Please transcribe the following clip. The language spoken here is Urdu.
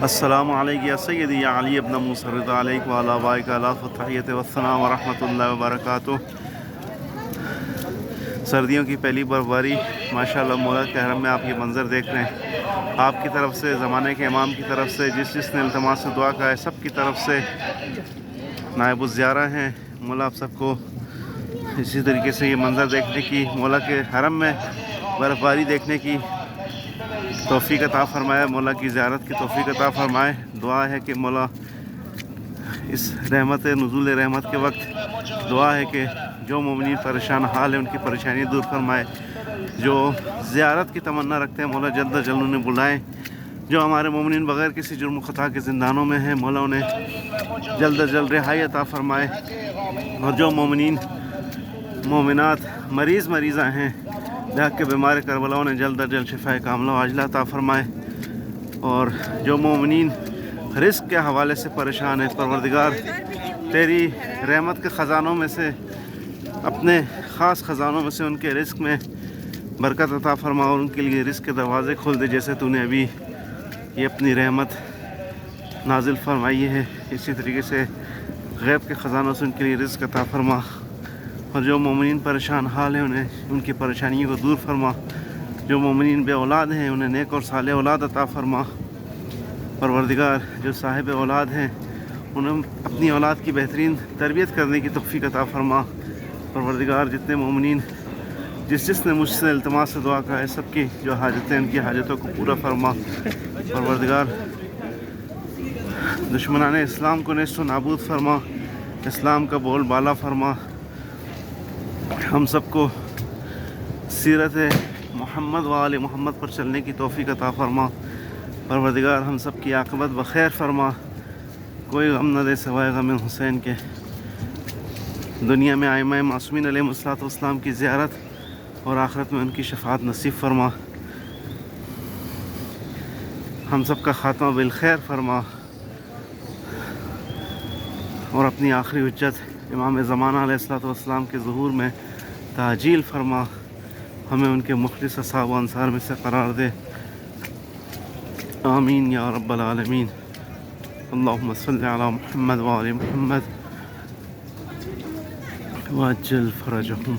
السلام علیکم یا سیدی یا علی ابن موسیٰ رضا علیک وعلی آبائک الاف التحیت والثناء ورحمۃ اللہ وبرکاتہ۔ سردیوں کی پہلی برفباری ماشاءاللہ مولا کے حرم میں آپ یہ منظر دیکھ رہے ہیں۔ آپ کی طرف سے، زمانے کے امام کی طرف سے، جس نے التماس سے دعا کا ہے، سب کی طرف سے نائب الزیارہ ہیں۔ مولا آپ سب کو اسی طریقے سے یہ منظر دیکھنے کی، مولا کے حرم میں برفباری دیکھنے کی توفیق عطا فرمائے، مولا کی زیارت کی توفیق عطا فرمائے۔ دعا ہے کہ مولا اس نزول رحمت کے وقت دعا ہے کہ جو مومنین پریشان حال ہیں ان کی پریشانی دور فرمائے، جو زیارت کی تمنا رکھتے ہیں مولا جلد از جلد انہیں بلائیں، جو ہمارے مومنین بغیر کسی جرم و خطا کے زندانوں میں ہیں مولا انہیں جلد از جلد رہائی عطا فرمائے، اور جو مومنین مومنات مریضہ ہیں جہاں کے بیمار کربلا انہیں جلد از جلد شفاء کاملہ و عاجلہ عطا فرمائے، اور جو مومنین رزق کے حوالے سے پریشان ہیں پروردگار تیری رحمت کے خزانوں میں سے، اپنے خاص خزانوں میں سے ان کے رزق میں برکت عطا فرما اور ان کے لیے رزق کے دروازے کھول دے، جیسے تو نے ابھی یہ اپنی رحمت نازل فرمائی ہے، اسی طریقے سے غیب کے خزانوں سے ان کے لیے رزق عطا فرما، اور جو مومنین پریشان حال ہیں انہیں ان کی پریشانیوں کو دور فرما، جو مومنین بے اولاد ہیں انہیں نیک اور صالح اولاد عطا فرما، پروردگار جو صاحب اولاد ہیں انہیں اپنی اولاد کی بہترین تربیت کرنے کی توفیق عطا فرما، پروردگار جتنے مومنین جس نے مجھ سے التماس سے دعا کا ہے سب کی جو حاجتیں ان کی حاجتوں کو پورا فرما، پروردگار دشمنان اسلام کو نیست و نابود فرما، اسلام کا بول بالا فرما، ہم سب کو سیرت محمد و آل محمد پر چلنے کی توفیق عطا فرما، پروردگار ہم سب کی عاقبت بخیر فرما، کوئی غم نہ دے سوائے غم حسین کے، دنیا میں ائمہ معصومین علیہ السلام کی زیارت اور آخرت میں ان کی شفاعت نصیب فرما، ہم سب کا خاتمہ بالخیر فرما، اور اپنی آخری حجت امام زمانہ علیہ السلام کے ظہور میں تعجیل فرما، ہمیں ان کے مخلص اصحاب و انصار میں سے قرار دے، آمین یا رب العالمین۔ اللہم صلی علی محمد و آل محمد وعجل فرجہم۔